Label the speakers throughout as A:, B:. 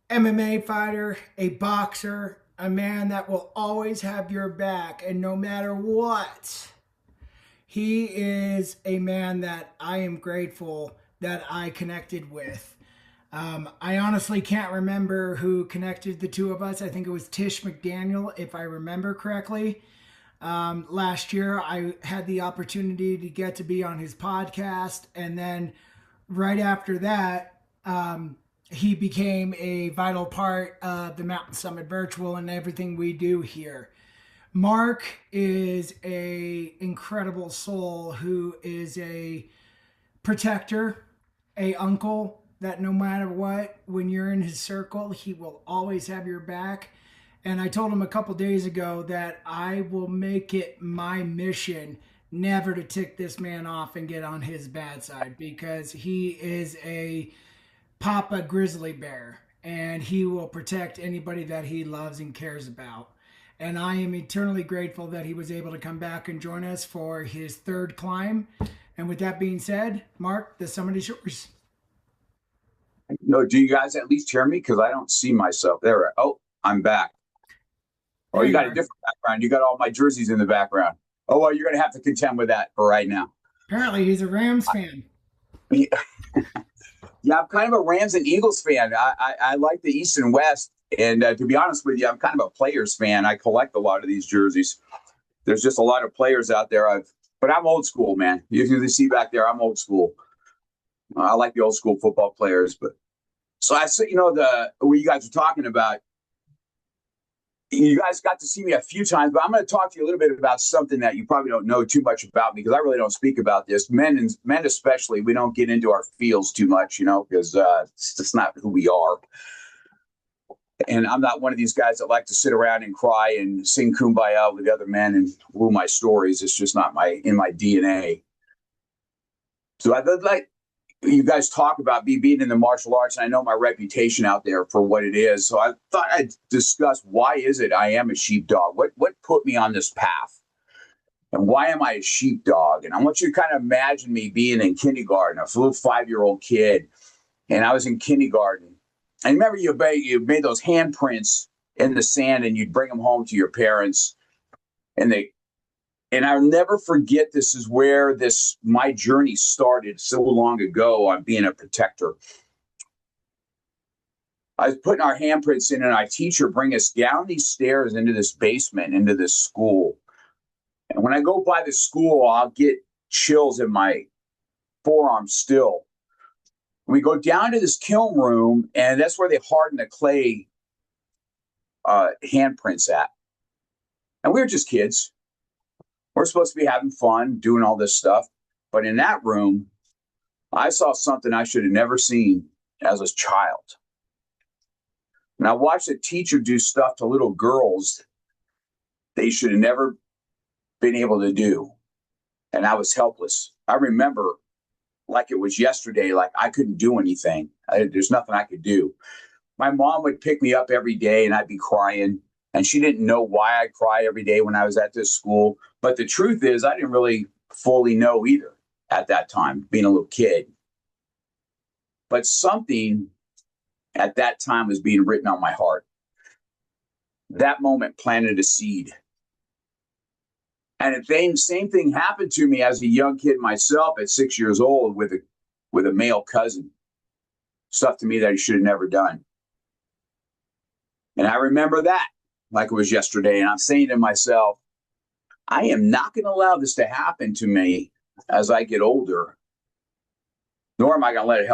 A: MMA fighter, a boxer, a man that will always have your back, and no matter what, he is a man that I am grateful that I connected with. I honestly can't remember who connected the two of us. I think it was Tish McDaniel, if I remember correctly. Last year, I had the opportunity to get to be on his podcast, and then right after that, he became a vital part of the Mountain Summit Virtual and everything we do here. Mark is a incredible soul who is a protector, a uncle that no matter what, when you're in his circle, he will always have your back. And I told him a couple days ago that I will make it my mission never to tick this man off and get on his bad side because he is a Papa grizzly bear and he will protect anybody that he loves and cares about. And I am eternally grateful that he was able to come back and join us for his third climb. And with that being said, Mark, the summit is yours.
B: No, do you guys at least hear me? Because I don't see myself. There. Oh, I'm back. Oh,
A: There
B: you
A: you
B: got a
A: are.
B: different background. You got all my jerseys in the background. Oh, well, you're going to have to contend with that for right now.
A: Apparently, he's a Rams fan.
B: Yeah, I'm kind of a Rams and Eagles fan. I like the East and West. And to be honest with you, I'm kind of a players fan. I collect a lot of these jerseys. There's just a lot of players out there. But I'm old school, man. You see back there, I'm old school. I like the old school football players. But so I said, what you guys were talking about, you guys got to see me a few times, but I'm going to talk to you a little bit about something that you probably don't know too much about me because I really don't speak about this. Men especially, we don't get into our feels too much, because it's just not who we are. And I'm not one of these guys that like to sit around and cry and sing kumbaya with other men and rule my stories. It's just not in my DNA. So I'd like you guys talk about me being in the martial arts, and I know my reputation out there for what it is. So I thought I'd discuss why is it I am a sheepdog? What put me on this path? And why am I a sheepdog? And I want you to kind of imagine me being in kindergarten, a little 5-year-old kid. And I was in kindergarten. And remember, you made those handprints in the sand and you'd bring them home to your parents. And I'll never forget, this is where my journey started so long ago on being a protector. I was putting our handprints in and our teacher bring us down these stairs into this basement, into this school. And when I go by the school, I'll get chills in my forearm still. We go down to this kiln room, and that's where they harden the clay handprints at. And we were just kids. We're supposed to be having fun, doing all this stuff. But in that room, I saw something I should have never seen as a child. And I watched a teacher do stuff to little girls they should have never been able to do. And I was helpless. I remember like it was yesterday, like I couldn't do anything. There's nothing I could do. My mom would pick me up every day and I'd be crying. And she didn't know why I'd cry every day when I was at this school. But the truth is, I didn't really fully know either at that time, being a little kid. But something at that time was being written on my heart. That moment planted a seed. And the same thing happened to me as a young kid myself at 6 years old with a male cousin. Stuff to me that he should have never done. And I remember that like it was yesterday. And I'm saying to myself, I am not going to allow this to happen to me as I get older, nor am I going to let it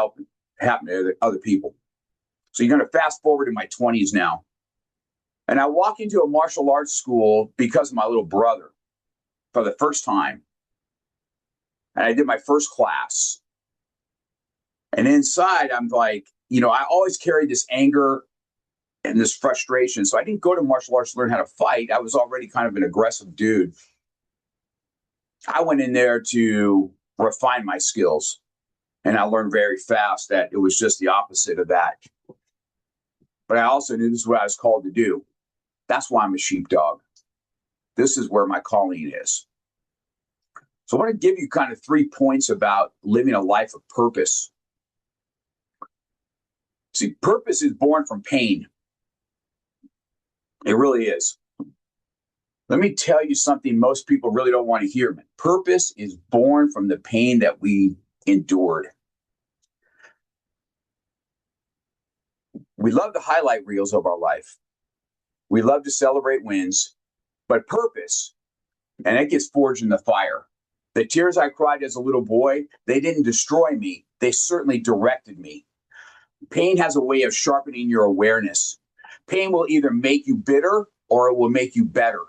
B: happen to other people. So you're going to fast forward to my 20s now. And I walk into a martial arts school because of my little brother for the first time. And I did my first class. And inside, I'm like, I always carried this anger and this frustration. So I didn't go to martial arts to learn how to fight. I was already kind of an aggressive dude. I went in there to refine my skills. And I learned very fast that it was just the opposite of that. But I also knew this is what I was called to do. That's why I'm a sheepdog. This is where my calling is. So I want to give you kind of 3 points about living a life of purpose. See, purpose is born from pain. It really is. Let me tell you something most people really don't want to hear. Purpose is born from the pain that we endured. We love the highlight reels of our life. We love to celebrate wins, but purpose, and it gets forged in the fire. The tears I cried as a little boy, they didn't destroy me. They certainly directed me. Pain has a way of sharpening your awareness. Pain will either make you bitter or it will make you better.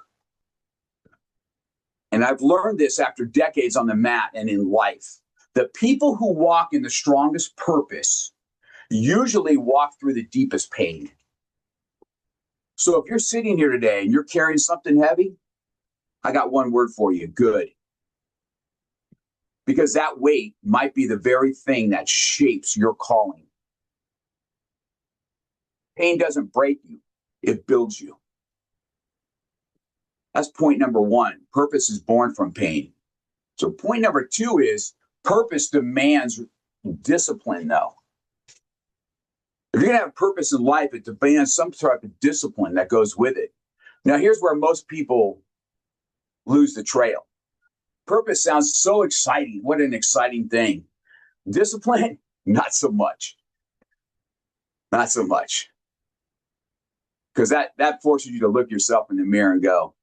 B: And I've learned this after decades on the mat and in life. The people who walk in the strongest purpose usually walk through the deepest pain. So if you're sitting here today and you're carrying something heavy, I got one word for you: good. Because that weight might be the very thing that shapes your calling. Pain doesn't break you, it builds you. That's point number one. Purpose is born from pain. So point number two is purpose demands discipline, though. If you're going to have purpose in life, it demands some type of discipline that goes with it. Now, here's where most people lose the trail. Purpose sounds so exciting. What an exciting thing. Discipline, not so much. Not so much. Because that forces you to look yourself in the mirror and go,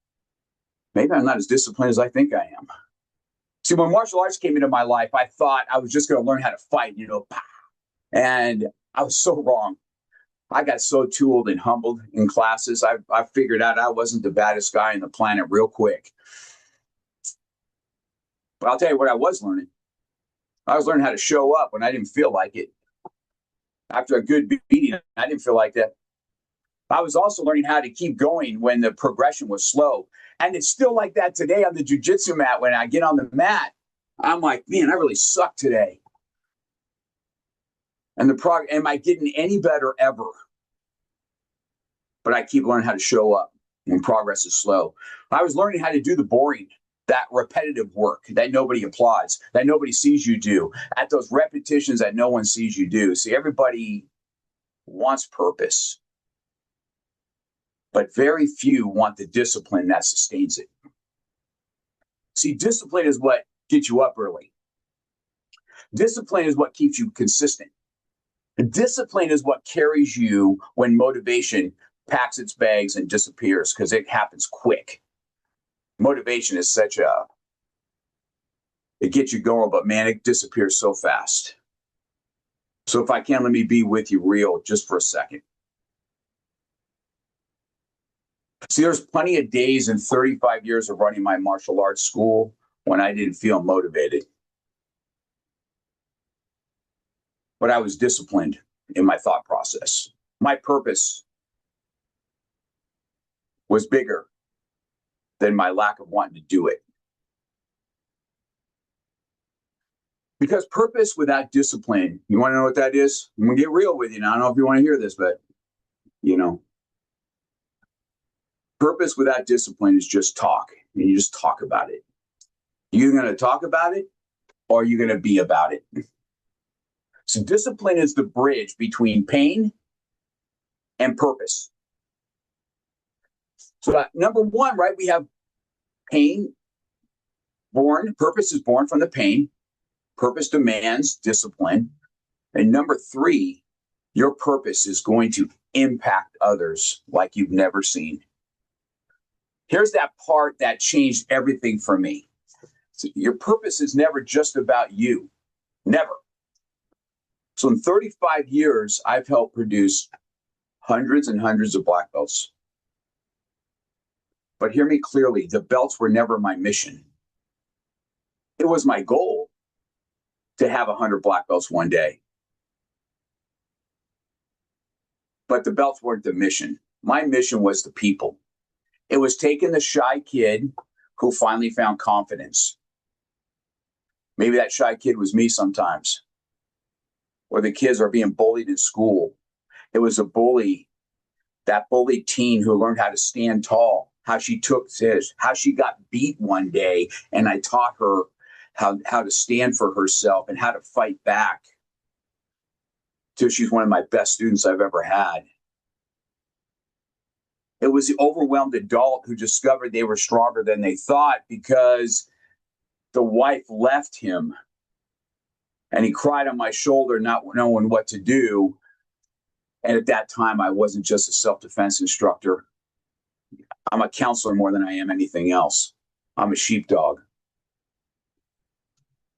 B: maybe I'm not as disciplined as I think I am. See, when martial arts came into my life, I thought I was just going to learn how to fight, and I was so wrong. I got so tooled and humbled in classes. I figured out I wasn't the baddest guy on the planet real quick. But I'll tell you what I was learning. I was learning how to show up when I didn't feel like it. After a good beating, I didn't feel like that. I was also learning how to keep going when the progression was slow. And it's still like that today on the jiu-jitsu mat. When I get on the mat, I'm like, man, I really suck today. And am I getting any better ever? But I keep learning how to show up when progress is slow. I was learning how to do the boring, that repetitive work that nobody applauds, that nobody sees you do, at those repetitions that no one sees you do. See, everybody wants purpose, but very few want the discipline that sustains it. See, discipline is what gets you up early. Discipline is what keeps you consistent. Discipline is what carries you when motivation packs its bags and disappears, because it happens quick. Motivation is it gets you going, but man, it disappears so fast. So if I can, let me be with you real just for a second. See, there's plenty of days in 35 years of running my martial arts school when I didn't feel motivated. But I was disciplined in my thought process. My purpose was bigger than my lack of wanting to do it. Because purpose without discipline, you want to know what that is? I'm going to get real with you now. I don't know if you want to hear this, but, purpose without discipline is just talk. And you just talk about it. You're going to talk about it, or you're going to be about it. So discipline is the bridge between pain and purpose. So number one, right, we have pain born. Purpose is born from the pain. Purpose demands discipline. And number three, your purpose is going to impact others like you've never seen. Here's that part that changed everything for me. So your purpose is never just about you. Never. So in 35 years, I've helped produce hundreds and hundreds of black belts. But hear me clearly, the belts were never my mission. It was my goal to have 100 black belts one day. But the belts weren't the mission. My mission was the people. It was taking the shy kid who finally found confidence. Maybe that shy kid was me sometimes. Or the kids are being bullied in school. It was a bully, that bullied teen who learned how to stand tall, how she how she got beat one day, and I taught her how to stand for herself and how to fight back. till she's one of my best students I've ever had. It was the overwhelmed adult who discovered they were stronger than they thought because the wife left him, and he cried on my shoulder, not knowing what to do. And at that time, I wasn't just a self-defense instructor. I'm a counselor more than I am anything else. I'm a sheepdog.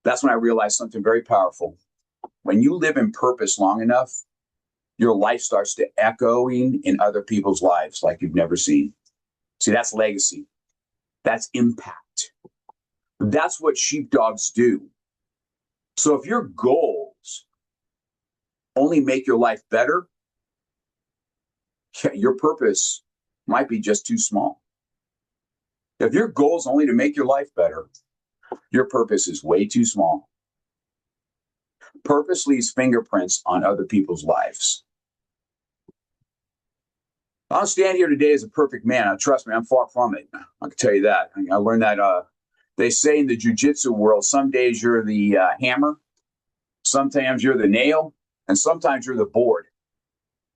B: That's when I realized something very powerful. When you live in purpose long enough, your life starts to echoing in other people's lives like you've never seen. See, that's legacy. That's impact. That's what sheepdogs do. So if your goals only make your life better, your purpose might be just too small. If your goal is only to make your life better, your purpose is way too small. Purpose leaves fingerprints on other people's lives. I don't stand here today as a perfect man. Now, trust me, I'm far from it. I can tell you that. I learned that they say in the jiu-jitsu world, some days you're the hammer, sometimes you're the nail, and sometimes you're the board.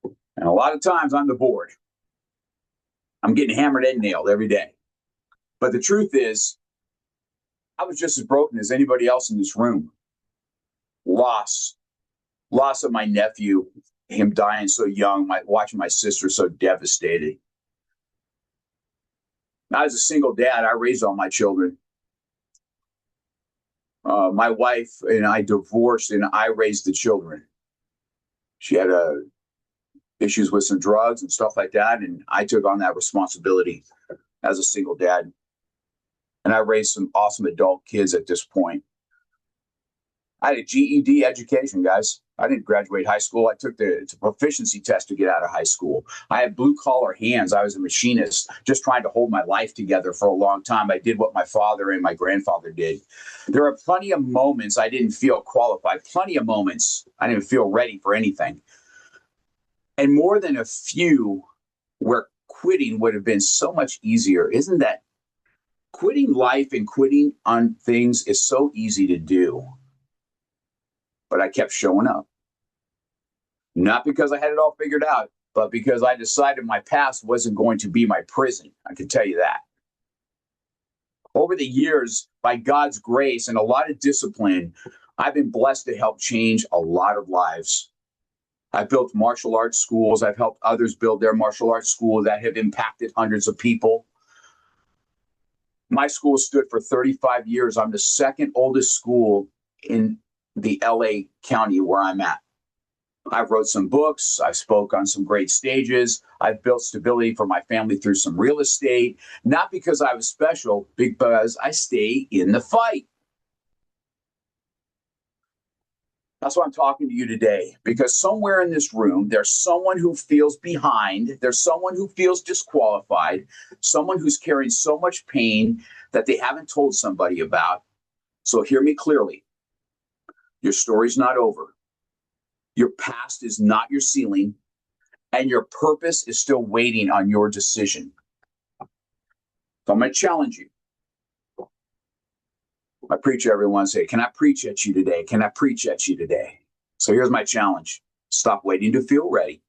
B: And a lot of times I'm the board. I'm getting hammered and nailed every day. But the truth is, I was just as broken as anybody else in this room. Loss of my nephew, him dying so young, watching my sister so devastated. I was a single dad. I raised all my children. My wife and I divorced, and I raised the children. She had issues with some drugs and stuff like that, and I took on that responsibility as a single dad. And I raised some awesome adult kids at this point. I had a GED education, guys. I didn't graduate high school. I took the proficiency test to get out of high school. I had blue collar hands. I was a machinist, just trying to hold my life together for a long time. I did what my father and my grandfather did. There are plenty of moments I didn't feel qualified, plenty of moments I didn't feel ready for anything. And more than a few where quitting would have been so much easier. Isn't that? Quitting life and quitting on things is so easy to do. But I kept showing up. Not because I had it all figured out, but because I decided my past wasn't going to be my prison. I can tell you that. Over the years, by God's grace and a lot of discipline, I've been blessed to help change a lot of lives. I've built martial arts schools. I've helped others build their martial arts schools that have impacted hundreds of people. My school stood for 35 years. I'm the second oldest school in the LA County where I'm at. I've wrote some books. I've spoke on some great stages. I've built stability for my family through some real estate, not because I was special, because I stay in the fight. That's why I'm talking to you today, because somewhere in this room, there's someone who feels behind. There's someone who feels disqualified, someone who's carrying so much pain that they haven't told somebody about. So hear me clearly. Your story's not over. Your past is not your ceiling, and your purpose is still waiting on your decision. So I'm going to challenge you. I preach everyone say, can I preach at you today? Can I preach at you today? So here's my challenge. Stop waiting to feel ready.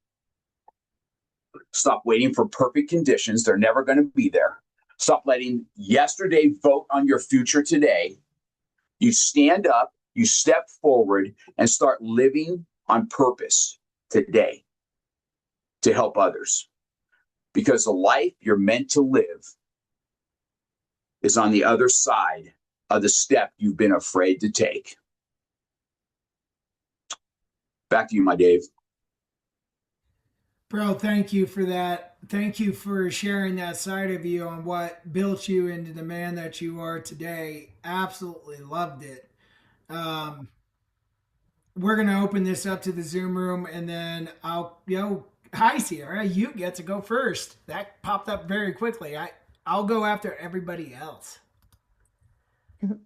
B: Stop waiting for perfect conditions. They're never going to be there. Stop letting yesterday vote on your future today. You stand up, you step forward, and start living on purpose today to help others. Because the life you're meant to live is on the other side of the step you've been afraid to take. Back to you, my Dave.
A: Bro, thank you for that. Thank you for sharing that side of you on what built you into the man that you are today. Absolutely loved it. We're going to open this up to the Zoom room, and then hi, Sierra, you get to go first. That popped up very quickly. I'll go after everybody else.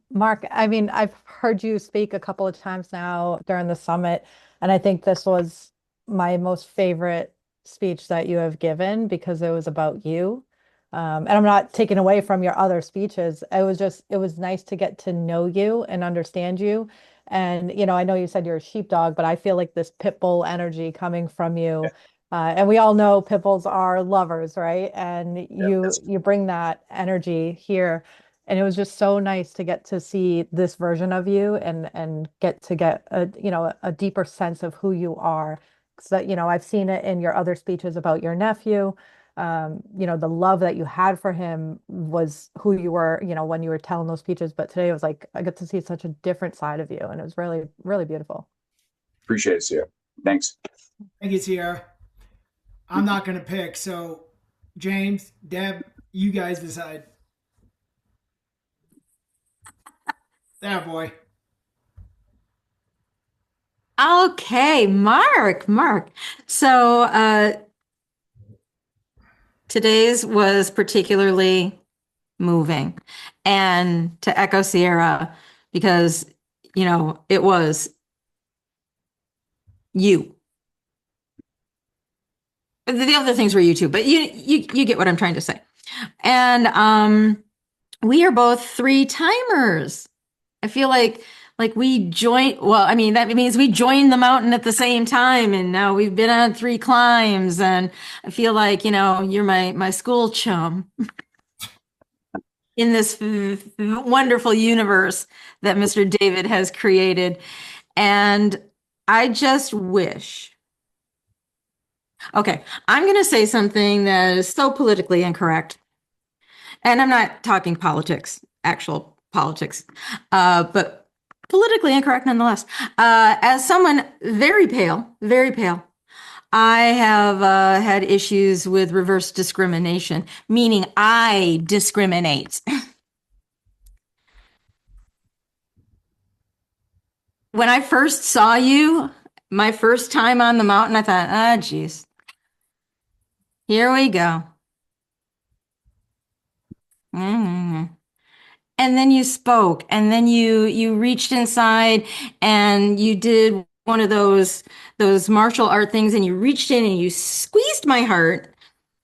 C: Mark, I mean, I've heard you speak a couple of times now during the summit, and I think this was my most favorite speech that you have given because it was about you. And I'm not taking away from your other speeches. It was nice to get to know you and understand you And, you know, I know you said you're a sheepdog, but I feel like this pit bull energy coming from you. And we all know pit bulls are lovers, right? And
B: Yeah,
C: you bring that energy here. And it was just so nice to get to see this version of you and get a, you know, a deeper sense of who you are. So, you know, I've seen it in your other speeches about your nephew. You know, the love that you had for him was who you were, you know, when you were telling those speeches. But today it was like I got to see such a different side of you, and it was really, really beautiful.
B: appreciate it, Sierra. Thanks.
A: Thank you, Sierra. I'm not going to pick. So, James, Deb, you guys decide. That boy.
D: Okay, Mark. So today's was particularly moving. And to echo Sierra, because, you know, it was you. The other things were you too, but you get what I'm trying to say. And we are both three timers. I feel like we joined, well, I mean, that means we joined the mountain at the same time, and now we've been on 3 climbs, and I feel like, you know, you're my school chum in this wonderful universe that Mr. David has created. And I just wish. Okay, I'm going to say something that is so politically incorrect. And I'm not talking politics, actual politics, but politically incorrect nonetheless. As someone very pale, I have had issues with reverse discrimination, meaning I discriminate. When I first saw you, my first time on the mountain, I thought, ah, geez, here we go. Mm-hmm. And then you spoke, and then you reached inside and you did one of those martial art things, and you reached in and you squeezed my heart,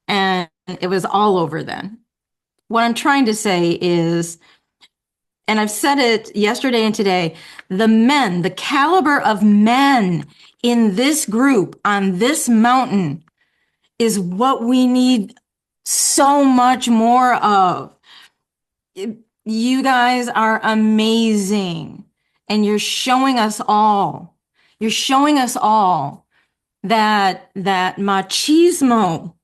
D: and it was all over then. What I'm trying to say is, and I've said it yesterday and today, the caliber of men in this group on this mountain is what we need so much more of. You guys are amazing, and you're showing us all that machismo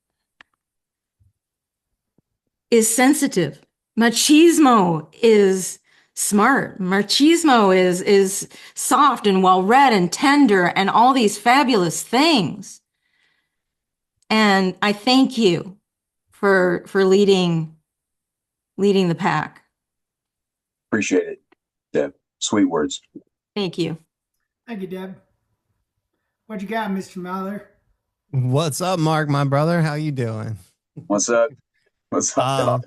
D: is sensitive. Machismo is smart. Machismo is soft and well-read and tender and all these fabulous things. And I thank you for leading the pack.
B: Appreciate it, Deb. Sweet words.
D: Thank you.
A: Thank you, Deb. What you got, Mr. Mother?
E: What's up, Mark, my brother? How you doing?
B: What's up? What's up?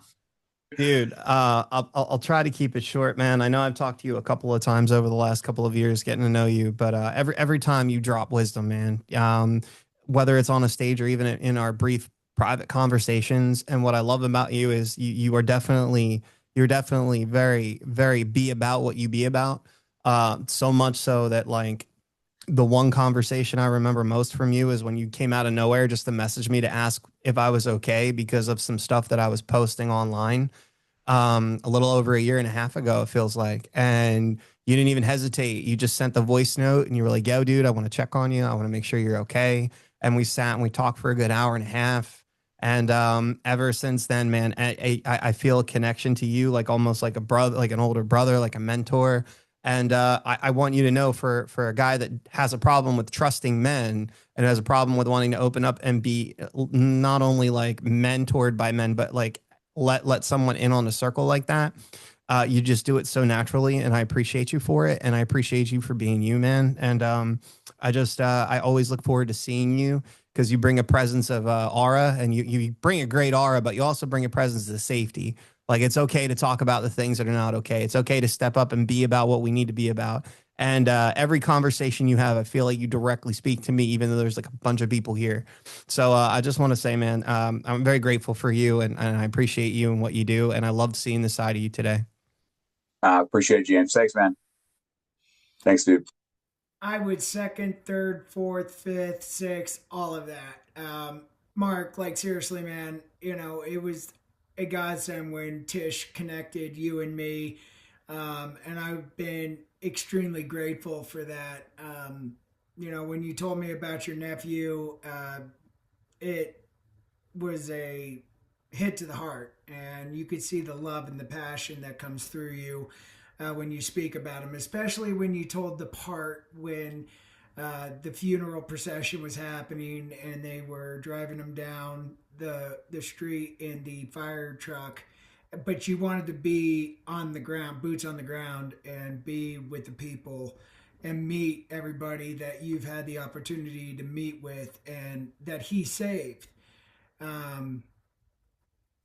E: Dude, I'll try to keep it short, man. I know I've talked to you a couple of times over the last couple of years, getting to know you, but every time you drop wisdom, man, whether it's on a stage or even in our brief private conversations, and what I love about you is you're definitely very, very be about what you be about. So much so that, like, the one conversation I remember most from you is when you came out of nowhere just to message me to ask if I was okay because of some stuff that I was posting online a little over a year and a half ago, it feels like. And you didn't even hesitate. You just sent the voice note and you were like, yo, dude, I want to check on you. I want to make sure you're okay. And we sat and we talked for a good hour and a half. And ever since then, man, I feel a connection to you, like almost like a brother, like an older brother, like a mentor. And I want you to know, for a guy that has a problem with trusting men and has a problem with wanting to open up and be not only like mentored by men, but like let someone in on a circle like that. You just do it so naturally, and I appreciate you for it. And I appreciate you for being you, man. And I always look forward to seeing you, because you bring a presence of aura, and you bring a great aura, but you also bring a presence of safety. Like, it's okay to talk about the things that are not okay. It's okay to step up and be about what we need to be about. And every conversation you have, I feel like you directly speak to me, even though there's like a bunch of people here. So I just want to say, man, I'm very grateful for you, and I appreciate you and what you do. And I loved seeing the side of you today.
B: Appreciate it, James. Thanks, man. Thanks, dude.
A: I would second, third, fourth, fifth, sixth, all of that. Mark, like seriously, man, it was a godsend when Tish connected you and me. And I've been extremely grateful for that. When you told me about your nephew, it was a hit to the heart, and you could see the love and the passion that comes through you when you speak about him, especially when you told the part when the funeral procession was happening and they were driving him down the street in the fire truck, but you wanted to be on the ground, boots on the ground, and be with the people and meet everybody that you've had the opportunity to meet with and that he saved. Um,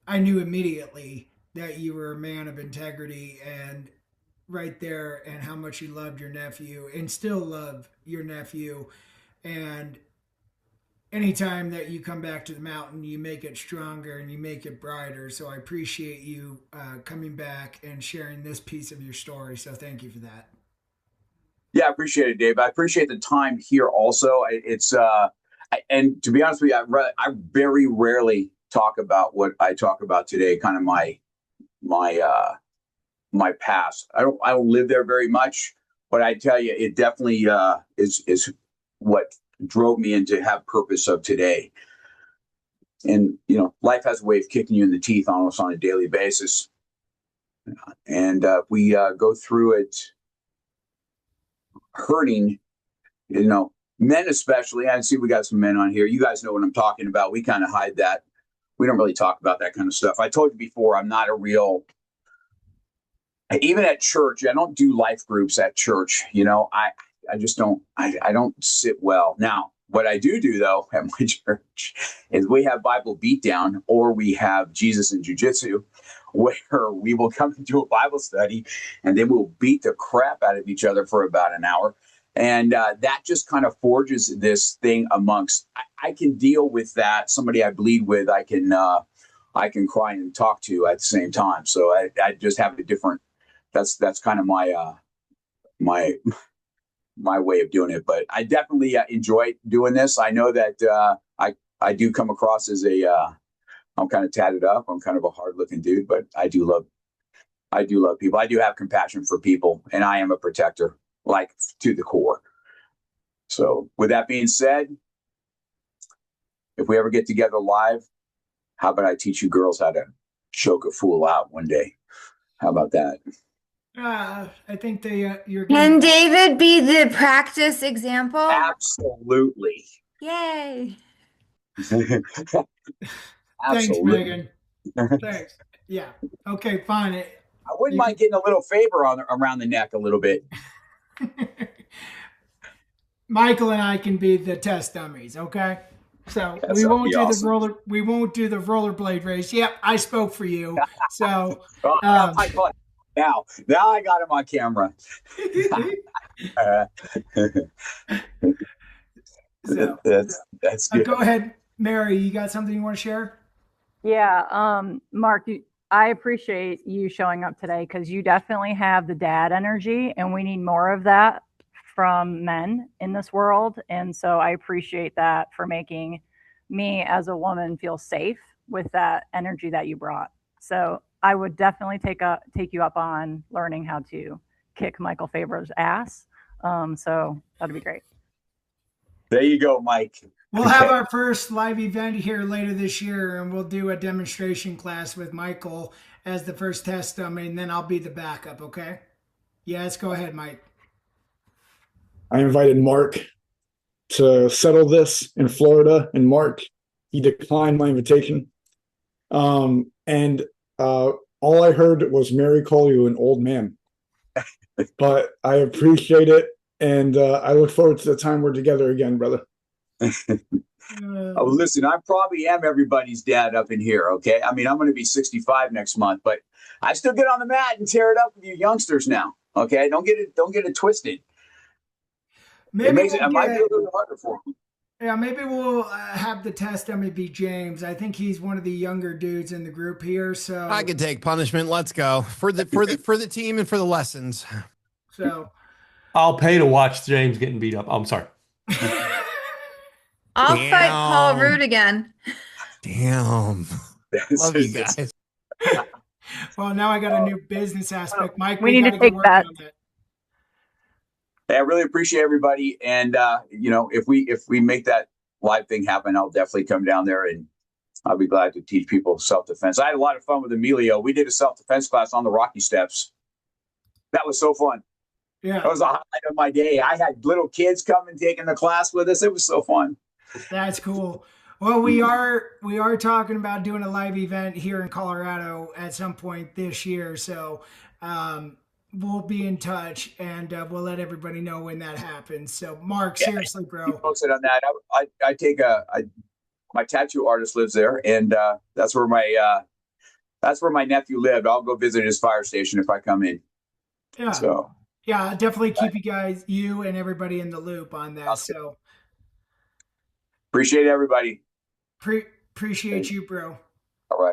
A: I knew immediately that you were a man of integrity and right there, and how much you loved your nephew and still love your nephew. And anytime that you come back to the mountain, you make it stronger and you make it brighter. So I appreciate you coming back and sharing this piece of your story. So thank you for that.
B: Yeah, I appreciate it, Dave. I appreciate the time here also. And to be honest with you, I very rarely talk about what I talk about today, kind of my past. I don't live there very much, but I tell you, it definitely is what drove me into have purpose of today. And life has a way of kicking you in the teeth almost on a daily basis, and we go through it hurting. Men especially. I see we got some men on here. You guys know what I'm talking about. We kind of hide that. We don't really talk about that kind of stuff. I told you before, I'm not a real. Even at church, I don't do life groups at church. I just don't. I don't sit well. Now, what I do though at my church is we have Bible Beatdown, or we have Jesus in Jiu-Jitsu, where we will come into a Bible study and then we'll beat the crap out of each other for about an hour. And that just kind of forges this thing amongst. I can deal with that. Somebody I bleed with, I can cry and talk to at the same time. So I just have a different. That's kind of my way of doing it. But I definitely enjoy doing this. I know that I do come across as I'm kind of tatted up. I'm kind of a hard looking dude, but I do love people. I do have compassion for people, and I am a protector, like to the core. So with that being said, if we ever get together live, how about I teach you girls how to choke a fool out one day? How about that?
A: I think you're
F: Can
A: getting.
F: David be the practice example?
B: Absolutely.
F: Yay.
A: Thanks,
B: Absolutely.
A: Megan. Thanks. Yeah. Okay, fine.
B: I wouldn't mind getting a little favor around the neck a little bit.
A: Michael and I can be the test dummies, okay? So
B: That
A: we
B: sounds
A: won't do
B: awesome.
A: we won't do the rollerblade race. Yep, I spoke for you. So
B: Now I got him on camera.
A: so
B: That's good.
A: go ahead, Mary. You got something you want to share?
G: Yeah, Mark, I appreciate you showing up today because you definitely have the dad energy, and we need more of that from men in this world. And so I appreciate that for making me as a woman feel safe with that energy that you brought. So I would definitely take you up on learning how to kick Michael Faber's ass. So that'd be great.
B: There you go, Mike.
A: We'll have our first live event here later this year, and we'll do a demonstration class with Michael as the first test dummy, and then I'll be the backup, okay? Yes, go ahead, Mike.
H: I invited Mark to settle this in Florida, and Mark, he declined my invitation. And all I heard was Mary call you an old man. But I appreciate it, and I look forward to the time we're together again, brother.
B: Oh, listen, I probably am everybody's dad up in here, okay? I mean, I'm going to be 65 next month, but I still get on the mat and tear it up with you youngsters now, okay? Don't get it twisted.
A: Maybe
B: it might be a little harder for them.
A: Yeah, maybe we'll have the test dummy be James. I think he's one of the younger dudes in the group here. So
E: I could take punishment. Let's go for the team and for the lessons.
A: So,
I: I'll pay to watch James getting beat up. I'm sorry.
F: I'll fight Paul
E: Damn.
F: Root again.
E: Damn. Love you guys.
A: Well, now I got a new business aspect. Mike,
G: We need to
A: gotta
G: take
A: get working
G: that.
A: on that.
B: Hey, I really appreciate everybody. And you know, if we make that live thing happen, I'll definitely come down there and I'll be glad to teach people self-defense. I had a lot of fun with Emilio. We did a self-defense class on the Rocky Steps. That was so fun.
A: Yeah,
B: That was a highlight of my day. I had little kids come and taking the class with us. It was so fun.
A: that's cool. Well, we are talking about doing a live event here in Colorado at some point this year. So we'll be in touch and we'll let everybody know when that happens. So Mark,
B: Yeah,
A: seriously, bro.
B: Posted on that. I take my tattoo artist lives there, and that's where my nephew lived. I'll go visit his fire station if I come in.
A: Yeah.
B: So
A: Yeah, definitely keep you and everybody in the loop on that. So
B: appreciate everybody.
A: appreciate you, bro.
B: All right.